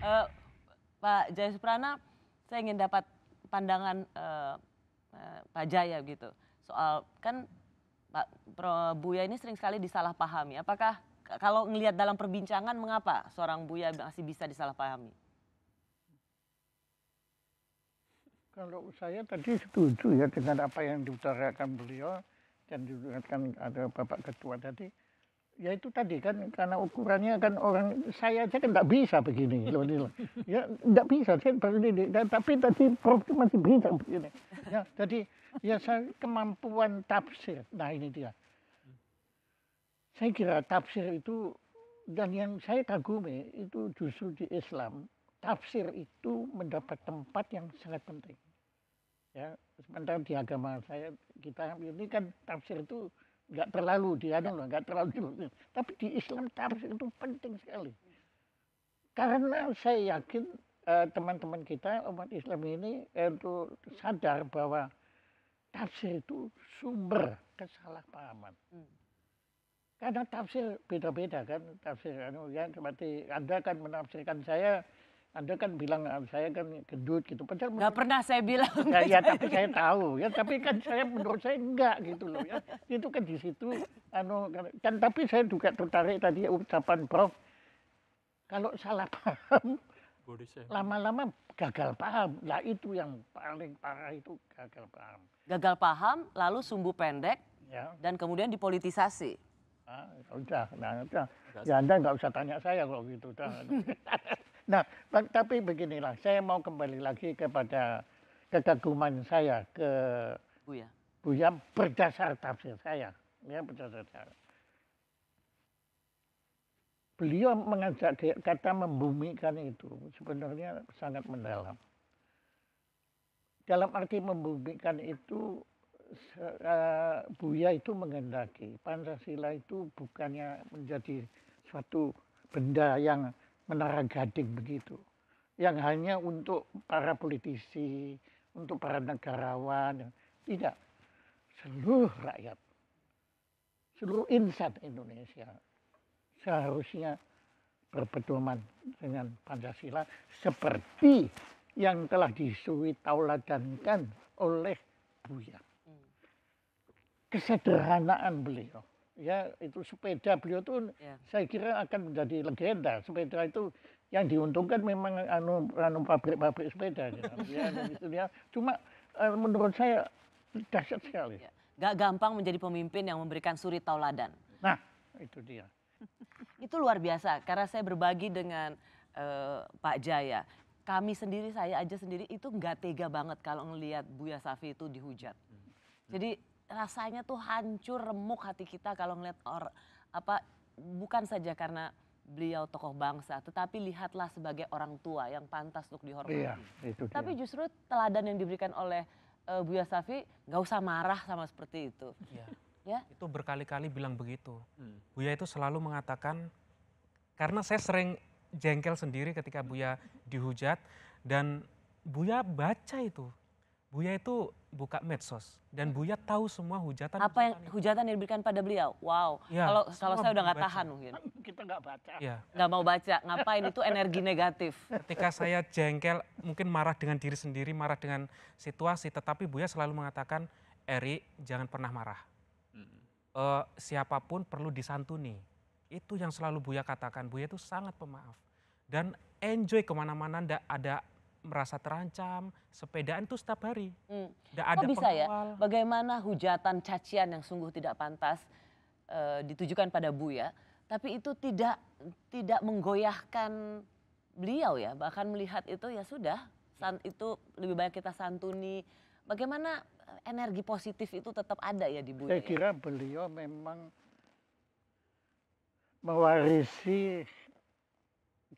Eh, Pak Jaya Suprana, saya ingin dapat pandangan Pak Jaya gitu. Soal kan Pak Buya ini sering sekali disalahpahami. Apakah kalau ngelihat dalam perbincangan mengapa seorang Buya masih bisa disalahpahami? Kalau saya tadi setuju ya dengan apa yang diutarakan beliau dan diutarakan ada Bapak Ketua tadi. Ya itu tadi kan karena ukurannya kan orang saya aja kan nggak bisa begini loh ini loh. Ya nggak bisa saya baru ini. Tapi tadi Prof itu masih bisa begini. Ya jadi ya saya kemampuan tafsir. Nah ini dia. Saya kira tafsir itu dan yang saya kagumi itu justru di Islam tafsir itu mendapat tempat yang sangat penting. Ya, sementara di agama saya kita ini kan tafsir itu nggak terlalu nggak terlalu. Tapi di Islam tafsir itu penting sekali. Karena saya yakin teman-teman kita umat Islam ini itu sadar bahwa tafsir itu sumber kesalahpahaman. Karena tafsir beda-beda kan, tafsir ya seperti Anda kan menafsirkan saya, Anda kan bilang saya kan gendut gitu. Padahal Nggak pernah saya bilang. ya tapi saya tahu ya, tapi kan saya menurut saya enggak gitu loh ya. Itu kan di situ kan tapi saya juga tertarik tadi ucapan Prof. Kalau salah paham lama-lama gagal paham. Lah itu yang paling parah itu gagal paham. Gagal paham, lalu sumbu pendek, Ya. dan kemudian dipolitisasi. Udah, ya Anda nggak usah tanya saya kalau gitu. Nah, tapi beginilah, saya mau kembali lagi kepada kekaguman saya ke Buya berdasar tafsir saya, ya berdasar. Beliau mengajak kata membumikan itu sebenarnya sangat mendalam. Dalam arti membumikan itu Buya itu menghendaki Pancasila itu bukannya menjadi suatu benda yang menara gading begitu, yang hanya untuk para politisi, untuk para negarawan, tidak, seluruh rakyat, seluruh insan Indonesia seharusnya berpedoman dengan Pancasila seperti yang telah disuri tauladankan oleh Buya. Kesederhanaan beliau, ya itu sepeda beliau tuh saya kira akan menjadi legenda. Sepeda itu yang diuntungkan memang pabrik-pabrik sepeda ya. Cuma menurut saya dahsyat sekali. Gak gampang menjadi pemimpin yang memberikan suri tauladan. Nah itu dia. Itu luar biasa karena saya berbagi dengan Pak Jaya. Kami sendiri, saya aja sendiri itu nggak tega banget kalau ngelihat Buya Shafi'i itu dihujat. Jadi rasanya tuh hancur remuk hati kita kalau ngeliat bukan saja karena beliau tokoh bangsa, tetapi lihatlah sebagai orang tua yang pantas untuk dihormati. Iya, itu dia. Tapi justru teladan yang diberikan oleh Buya Shafi'i nggak usah marah sama seperti itu. Iya. Ya? Itu berkali-kali bilang begitu. Buya itu selalu mengatakan, karena saya sering jengkel sendiri ketika Buya dihujat dan Buya baca itu. Buya itu buka medsos dan Buya tahu semua hujatan. Apa yang hujatan yang diberikan pada beliau? Wow. Ya, kalau saya udah nggak tahan mungkin. Kita nggak baca. Ya. Nggak mau baca. Ngapain, itu energi negatif. Ketika saya jengkel, mungkin marah dengan diri sendiri, marah dengan situasi, tetapi Buya selalu mengatakan, Eri jangan pernah marah. Siapapun perlu disantuni. Itu yang selalu Buya katakan. Buya itu sangat pemaaf dan enjoy kemana-mana, ndak ada merasa terancam, sepedaan itu setiap hari. Kok bisa ya? Bagaimana hujatan cacian yang sungguh tidak pantas ditujukan pada Buya, tapi itu tidak menggoyahkan beliau ya, bahkan melihat itu ya sudah, itu lebih banyak kita santuni. Bagaimana energi positif itu tetap ada ya di Buya? Saya kira beliau memang mewarisi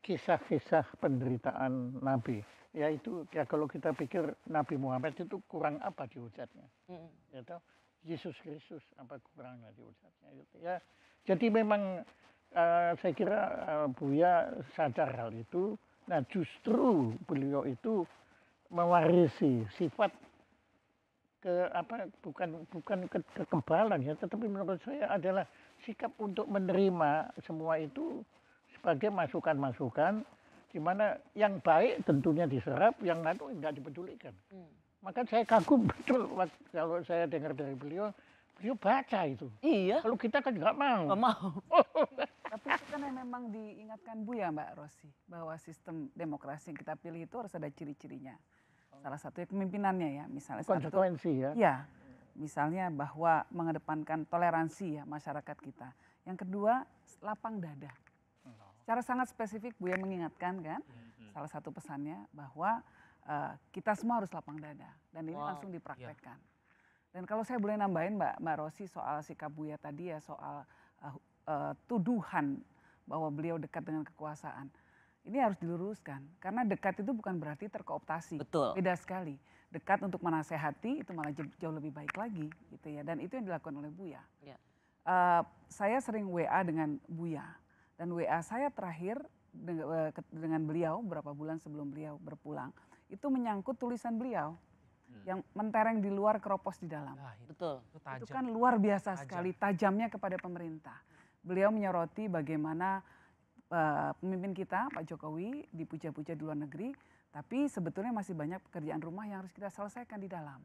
kisah-kisah penderitaan Nabi. Ya itu ya kalau kita pikir Nabi Muhammad itu kurang apa dihujatnya, ya tahu Yesus Kristus apa kurangnya dihujatnya ya. Jadi memang saya kira Buya sadar hal itu. Nah justru beliau itu mewarisi sifat bukan kekebalan ya, tetapi menurut saya adalah sikap untuk menerima semua itu sebagai masukan-masukan Di mana yang baik tentunya diserap, yang itu enggak dipedulikan. Maka saya kagum betul kalau saya dengar dari beliau baca itu. Iya. Kalau kita kan nggak mau. Nggak mau. Tapi itu kan yang memang diingatkan Buya Mbak Rosi, bahwa sistem demokrasi yang kita pilih itu harus ada ciri-cirinya. Salah satunya kepemimpinannya ya, misalnya Konsekuensi ya. Ya, misalnya bahwa mengedepankan toleransi ya masyarakat kita. Yang kedua, lapang dada. Secara sangat spesifik Buya mengingatkan kan, salah satu pesannya bahwa kita semua harus lapang dada dan ini langsung dipraktekkan. Dan kalau saya boleh nambahin Mbak Rosi soal sikap Buya tadi ya soal tuduhan bahwa beliau dekat dengan kekuasaan. Ini harus diluruskan karena dekat itu bukan berarti terkooptasi. Betul. Beda sekali. Dekat untuk menasehati itu malah jauh lebih baik lagi gitu ya. Dan itu yang dilakukan oleh Buya. Ya. Saya sering WA dengan Buya dan WA saya terakhir dengan beliau beberapa bulan sebelum beliau berpulang itu menyangkut tulisan beliau yang mentereng di luar keropos di dalam. Betul. Itu kan luar biasa sekali tajamnya kepada pemerintah. Beliau menyoroti bagaimana pemimpin kita Pak Jokowi dipuja-puja di luar negeri, tapi sebetulnya masih banyak pekerjaan rumah yang harus kita selesaikan di dalam.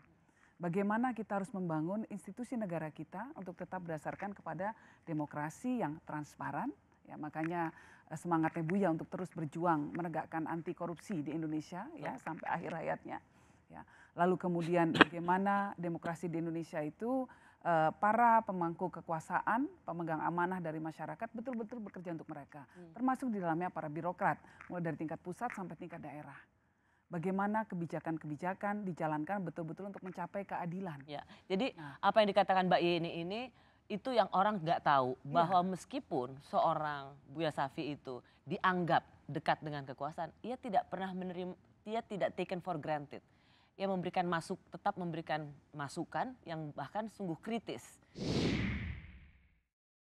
Bagaimana kita harus membangun institusi negara kita untuk tetap berdasarkan kepada demokrasi yang transparan. Ya, makanya semangatnya Buya untuk terus berjuang menegakkan anti korupsi di Indonesia ya sampai akhir hayatnya. Ya. Lalu kemudian bagaimana demokrasi di Indonesia itu para pemangku kekuasaan, pemegang amanah dari masyarakat betul-betul bekerja untuk mereka. Termasuk di dalamnya para birokrat, mulai dari tingkat pusat sampai tingkat daerah. Bagaimana kebijakan-kebijakan dijalankan betul-betul untuk mencapai keadilan. Ya, jadi apa yang dikatakan Mbak Yeni ini itu yang orang nggak tahu bahwa meskipun seorang Buya Syafiee itu dianggap dekat dengan kekuasaan, ia tidak pernah menerima, dia tidak taken for granted. Ia tetap memberikan masukan yang bahkan sungguh kritis.